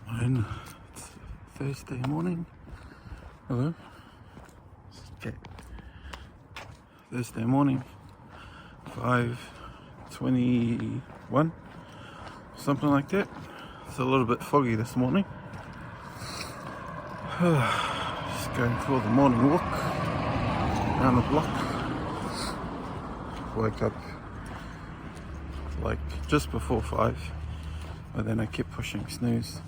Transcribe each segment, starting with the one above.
And it's Thursday morning. Hello. Okay. Thursday morning, 5:21, something like that. It's a little bit foggy this morning. Just going for the morning walk around the block. Woke up like just before 5, but then I kept pushing snooze.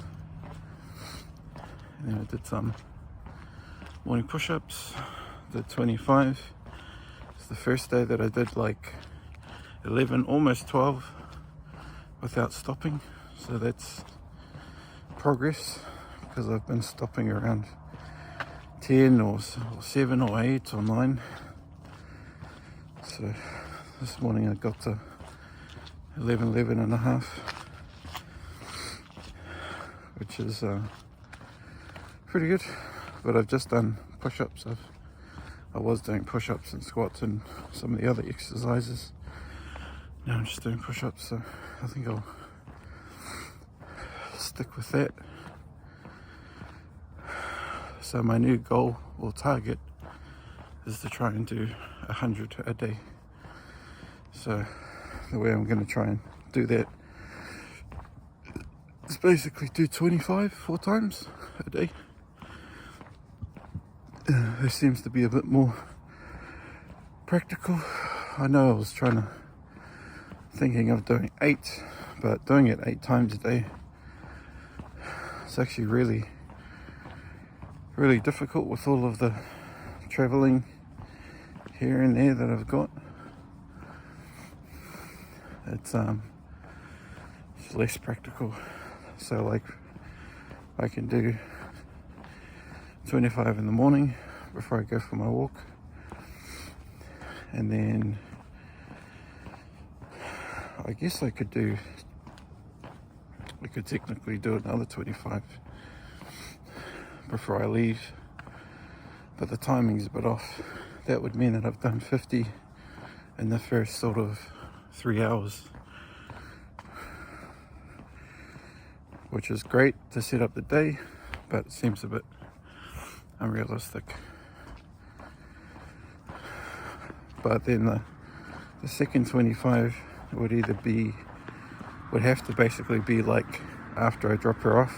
And then I did some morning push-ups, did 25. It's the first day that I did like 11, almost 12 without stopping. So that's progress, because I've been stopping around 10 or 7 or 8 or 9. So this morning I got to 11 and a half, which is pretty good. But I've just done push-ups. I was doing push-ups and squats and some of the other exercises. Now I'm just doing push-ups, so I think I'll stick with that. So my new goal or target is to try and do 100 a day. So the way I'm going to try and do that is basically do 25 4 times a day. This seems to be a bit more practical. I know I was thinking of doing 8, but doing it 8 times a day, it's actually really difficult with all of the traveling here and there that I've got. It's less practical. So like I can do 25 in the morning before I go for my walk, and then I guess I could technically do another 25 before I leave, but the timing's a bit off. That would mean that I've done 50 in the first sort of 3 hours, which is great to set up the day, but it seems a bit unrealistic. But then the second 25 would have to basically be like after I drop her off.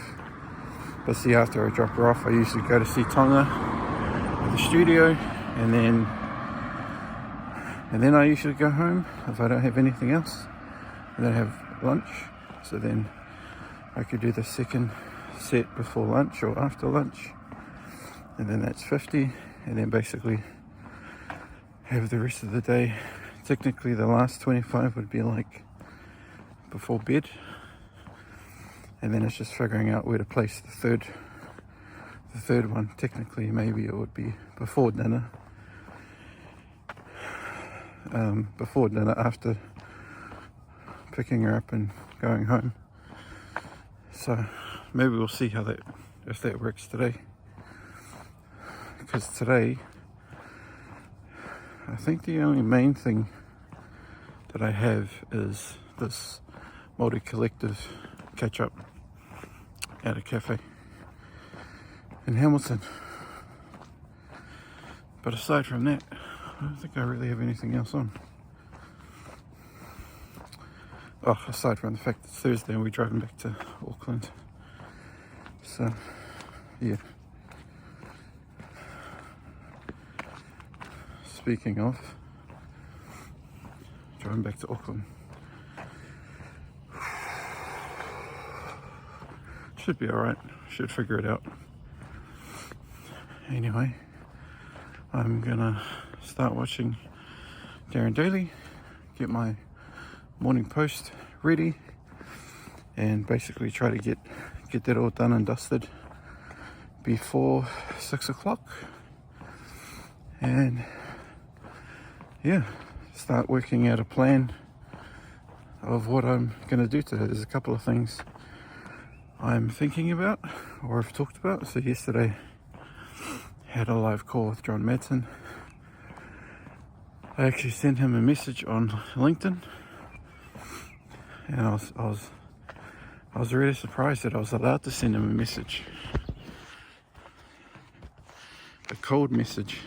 But see, after I drop her off, I usually go to see Tonga at the studio, and then I usually go home if I don't have anything else, and then have lunch. So then I could do the second set before lunch or after lunch, and then that's 50, and then basically have the rest of the day. Technically the last 25 would be like before bed, and then it's just figuring out where to place the third one. Technically maybe it would be before dinner, after picking her up and going home. So maybe we'll see if that works today, because today I think the only main thing that I have is this multi-collective catch-up at a cafe in Hamilton. But aside from that, I don't think I really have anything else on. Oh, aside from the fact it's Thursday and we're driving back to Auckland. So, yeah. Speaking of driving back to Auckland, should be alright, should figure it out. Anyway, I'm gonna start watching Darren Daily, get my morning post ready, and basically try to get that all done and dusted before 6 o'clock. And yeah, start working out a plan of what I'm going to do today. There's a couple of things I'm thinking about or I've talked about. So yesterday I had a live call with John Madsen. I actually sent him a message on LinkedIn, and I was I was really surprised that I was allowed to send him a message. A cold message,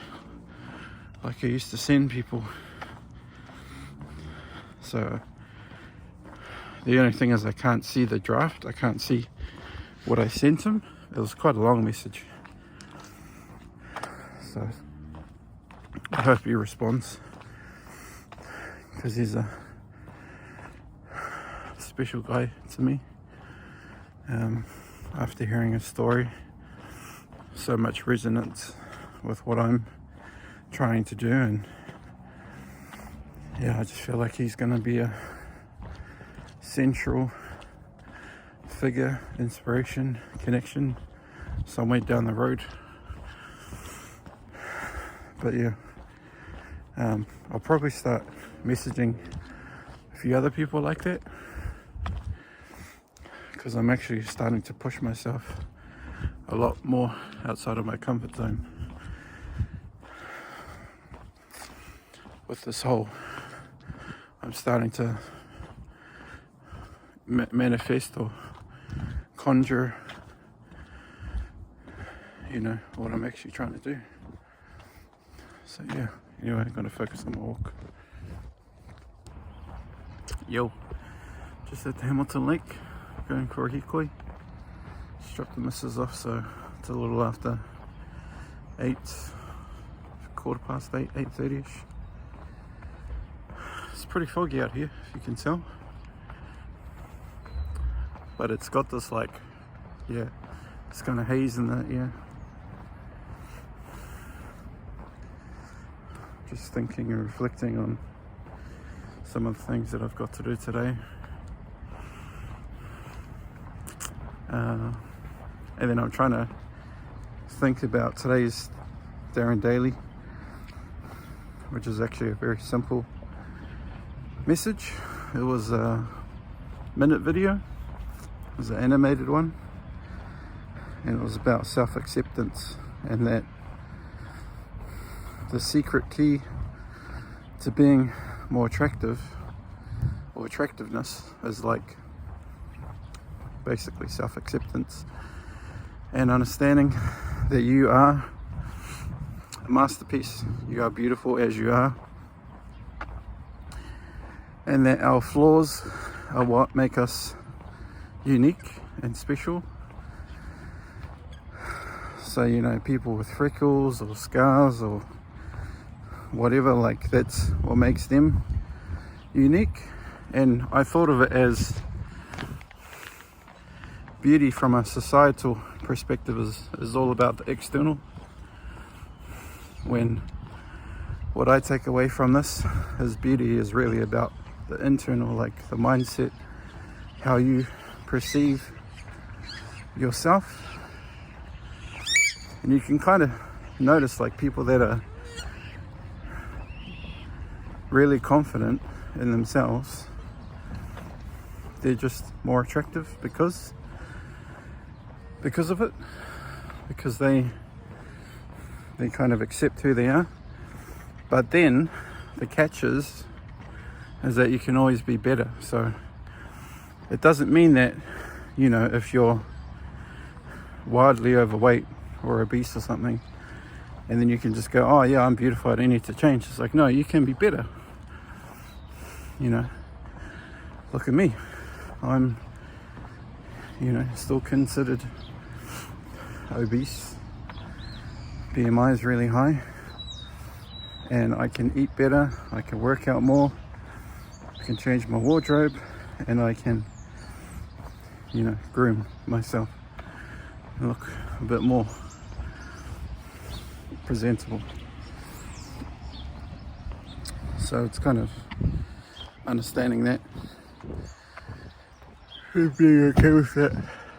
like I used to send people. So the only thing is I can't see the draft. I can't see what I sent him. It was quite a long message. So I hope he responds, because he's a special guy to me. After hearing his story, so much resonance with what I'm trying to do, and yeah, I just feel like he's going to be a central figure, inspiration, connection somewhere down the road. But yeah, I'll probably start messaging a few other people like that, because I'm actually starting to push myself a lot more outside of my comfort zone with this whole, I'm starting to manifest or conjure, you know, what I'm actually trying to do. So yeah, anyway, I'm going to focus on my walk. Yo, just at the Hamilton Lake, going for a hikoi. Just dropped the missus off, so it's a little after 8, 8:15, 8:30ish. It's pretty foggy out here, if you can tell. But it's got this like, yeah, it's kind of haze in the air. Just thinking and reflecting on some of the things that I've got to do today. And then I'm trying to think about today's Darren Daily, which is actually a very simple message. It was a minute video. It was an animated one, and it was about self-acceptance, and that the secret key to being more attractive, or attractiveness, is like basically self-acceptance and understanding that you are a masterpiece, you are beautiful as you are, and that our flaws are what make us unique and special. So, you know, people with freckles or scars or whatever, like, that's what makes them unique. And I thought of it as beauty from a societal perspective is all about the external, when what I take away from this is beauty is really about the internal, like the mindset, how you perceive yourself. And you can kind of notice, like, people that are really confident in themselves, they're just more attractive because of it, because they kind of accept who they are. But then the catch is that you can always be better. So it doesn't mean that, you know, if you're wildly overweight or obese or something, and then you can just go, oh yeah, I'm beautiful, I don't need to change. It's like, no, you can be better. You know, look at me, I'm, you know, still considered obese, BMI is really high, and I can eat better, I can work out more, I can change my wardrobe, and I can, you know, groom myself and look a bit more presentable. So it's kind of understanding that and being okay with that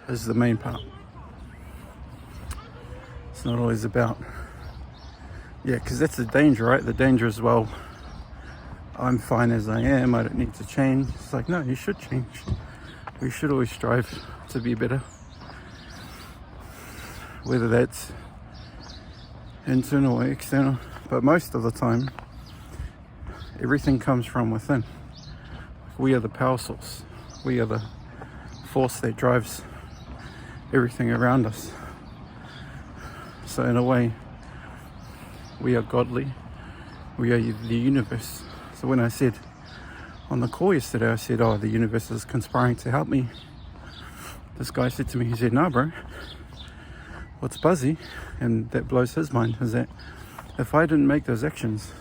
is the main part. It's not always about, yeah, because that's the danger, right? The danger is, well, I'm fine as I am, I don't need to change. It's like, no, you should change. We should always strive to be better, whether that's internal or external. But most of the time, everything comes from within. We are the power source. We are the force that drives everything around us. So in a way, we are godly, we are the universe. So when I said on the call yesterday, I said, oh, the universe is conspiring to help me, this guy said to me, he said, no bro, what's buzzy, and that blows his mind, is that if I didn't make those actions,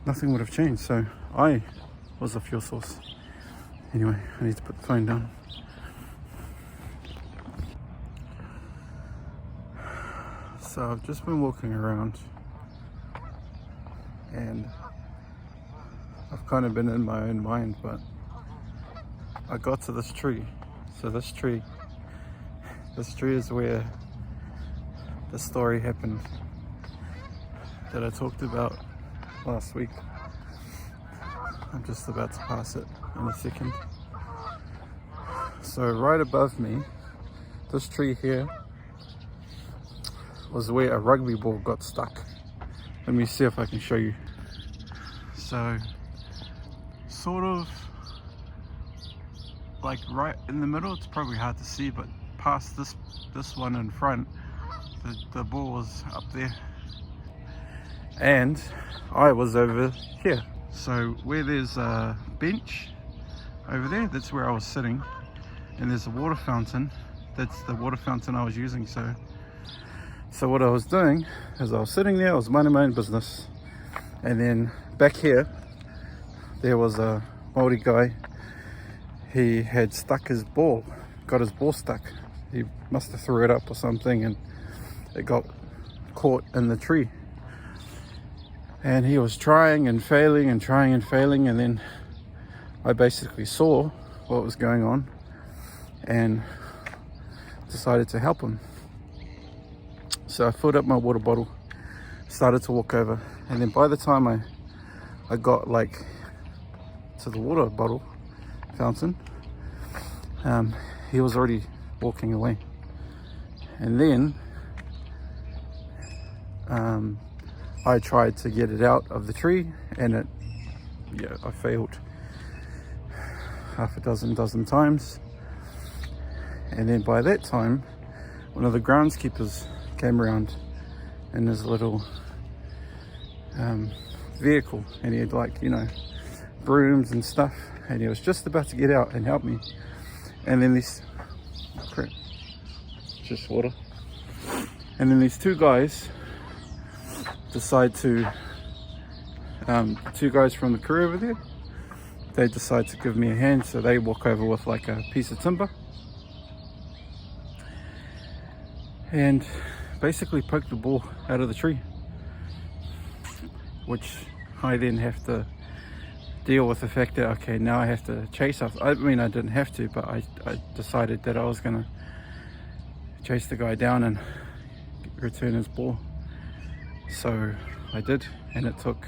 nothing would have changed. So I was the fuel source. Anyway, I need to put the phone down. So I've just been walking around and I've kind of been in my own mind, but I got to this tree. So this tree is where the story happened that I talked about last week. I'm just about to pass it in a second. So right above me, this tree here was where a rugby ball got stuck. Let me see if I can show you. So sort of like right in the middle, it's probably hard to see, but past this one in front, the ball was up there and I was over here. So where there's a bench over there, that's where I was sitting, and there's a water fountain. That's the water fountain I was using. So what I was doing is I was sitting there, I was minding my own business, and then back here there was a Māori guy. He had stuck his ball, got his ball stuck. He must have threw it up or something and it got caught in the tree. And he was trying and failing and trying and failing, and then I basically saw what was going on and decided to help him. So I filled up my water bottle, started to walk over, and then by the time I got like to the water bottle fountain, he was already walking away. And then I tried to get it out of the tree, and I failed half a dozen times. And then by that time, one of the groundskeepers came around in his little vehicle, and he had like, brooms and stuff, and he was just about to get out and help me. And then just water. And then these two guys decide to, two guys from the crew over there, they decide to give me a hand. So they walk over with like a piece of timber and basically poke the ball out of the tree, which I then have to deal with the fact that, okay, now I have to chase after. I mean, I didn't have to, but I decided that I was gonna chase the guy down and return his ball. So I did, and it took,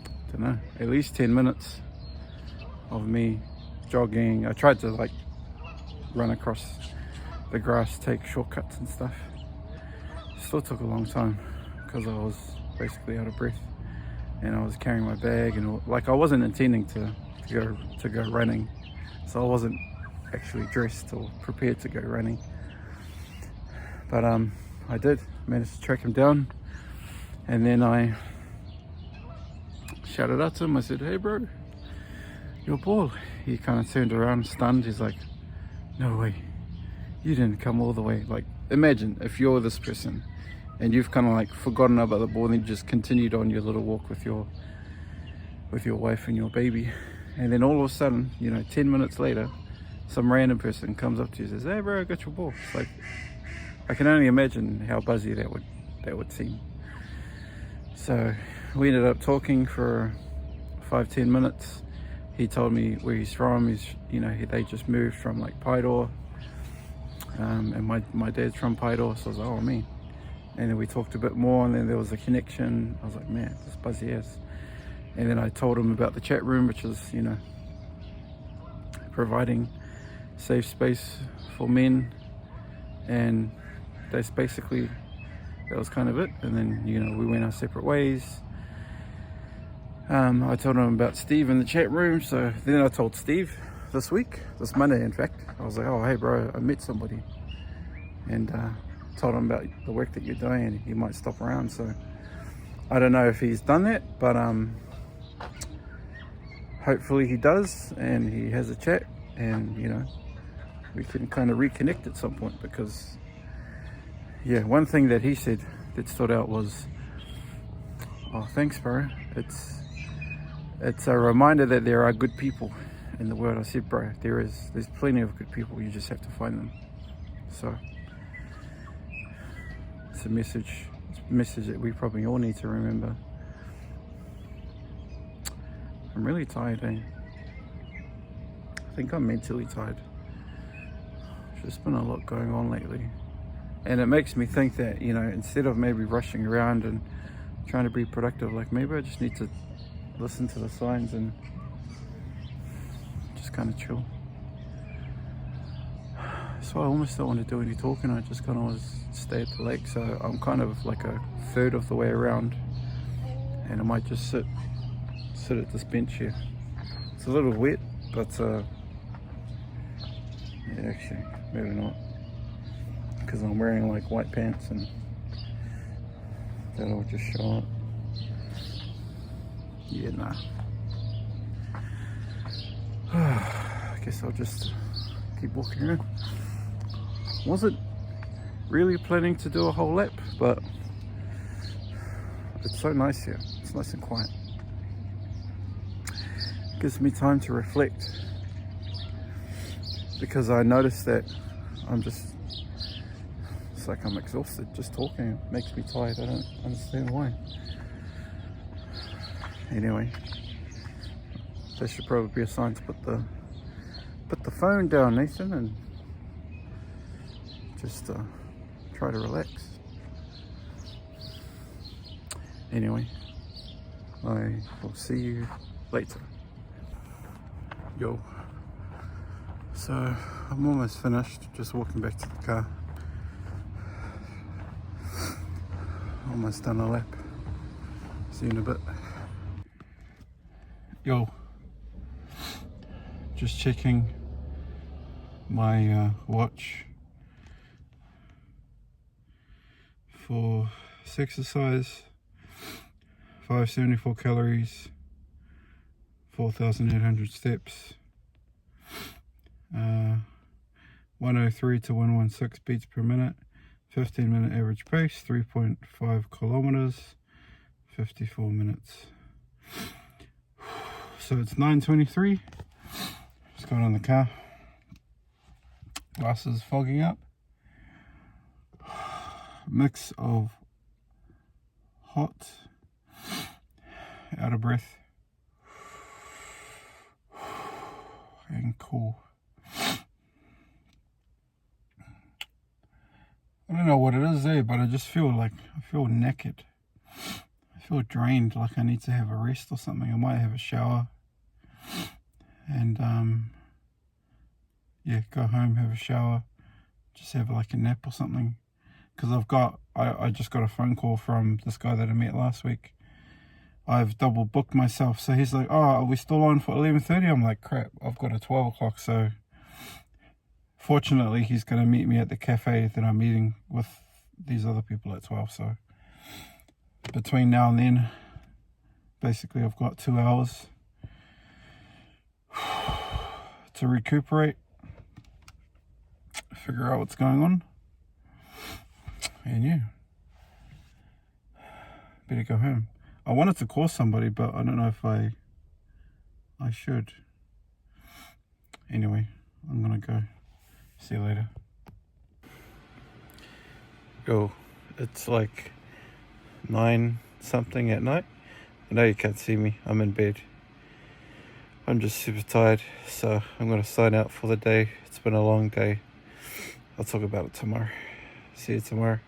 I don't know, at least 10 minutes of me jogging. I tried to like run across the grass, take shortcuts and stuff. Still took a long time because I was basically out of breath, and I was carrying my bag, and like I wasn't intending to go running, so I wasn't actually dressed or prepared to go running. But I did manage to track him down, and then I shouted out to him. I said, "Hey bro, your ball." He kind of turned around stunned. He's like, "No way, you didn't come all the way." Like, imagine if you're this person and you've kind of like forgotten about the ball and then just continued on your little walk with your wife and your baby, and then all of a sudden, 10 minutes later, some random person comes up to you and says, "Hey bro, I got your ball." It's like, I can only imagine how buzzy that would seem. So we ended up talking for 5-10 minutes. He told me where he's from. They just moved from like Paidor, and my dad's from Paidor, so I was like, oh man. And then we talked a bit more, and then there was a connection. I was like, man, this buzzy ass. And then I told him about the chat room, which is providing safe space for men, and that's basically, that was kind of it. And then we went our separate ways. I told him about Steve in the chat room, so then I told Steve this Monday in fact. I was like, oh hey bro, I met somebody, and told him about the work that you're doing, and he might stop around. So I don't know if he's done that, but hopefully he does, and he has a chat, and you know, we can kind of reconnect at some point. Because yeah, one thing that he said that stood out was, oh thanks bro, it's a reminder that there are good people in the world. I said, bro, there's plenty of good people, you just have to find them. So it's a message that we probably all need to remember. I'm really tired, eh? I think I'm mentally tired. There's just been a lot going on lately, and it makes me think that, you know, instead of maybe rushing around and trying to be productive, like maybe I just need to listen to the signs and just kind of chill. So I almost don't want to do any talking. I just kind of want to stay at the lake. So I'm kind of like a third of the way around, and I might just sit at this bench here. It's a little wet, but yeah, actually maybe not, because I'm wearing like white pants and that'll just show up. Yeah, nah. I guess I'll just keep walking around. Wasn't really planning to do a whole lap, but it's so nice here. It's nice and quiet. It gives me time to reflect, because I noticed that it's like I'm exhausted just talking. It makes me tired. I don't understand why. Anyway, that should probably be a sign to put the phone down, Nathan, and just try to relax. Anyway, I will see you later. Yo. So I'm almost finished, just walking back to the car. Almost done a lap. See you in a bit. Yo, just checking my watch for exercise. 574 calories, 4,800 steps, 103 to 116 beats per minute, 15-minute average pace, 3.5 kilometers, 54 minutes. So it's 9:23. Just got on the car. Glasses fogging up. Mix of hot, out of breath, and cool. I don't know what it is there, but I just feel knackered. I feel drained, like I need to have a rest or something. I might have a shower and yeah, go home, have a shower, just have like a nap or something. Because I just got a phone call from this guy that I met last week. I've double booked myself, so he's like, oh, are we still on for 11:30? I'm like, crap, I've got a 12 o'clock. So fortunately he's going to meet me at the cafe that I'm meeting with these other people at 12. So between now and then, basically I've got 2 hours to recuperate, figure out what's going on, and yeah, better go home. I wanted to call somebody, but I don't know if I should. Anyway, I'm gonna go. See you later. Yo, it's like 9 something at night. I know you can't see me, I'm in bed. I'm just super tired, so I'm gonna sign out for the day. It's been a long day. I'll talk about it tomorrow. See you tomorrow.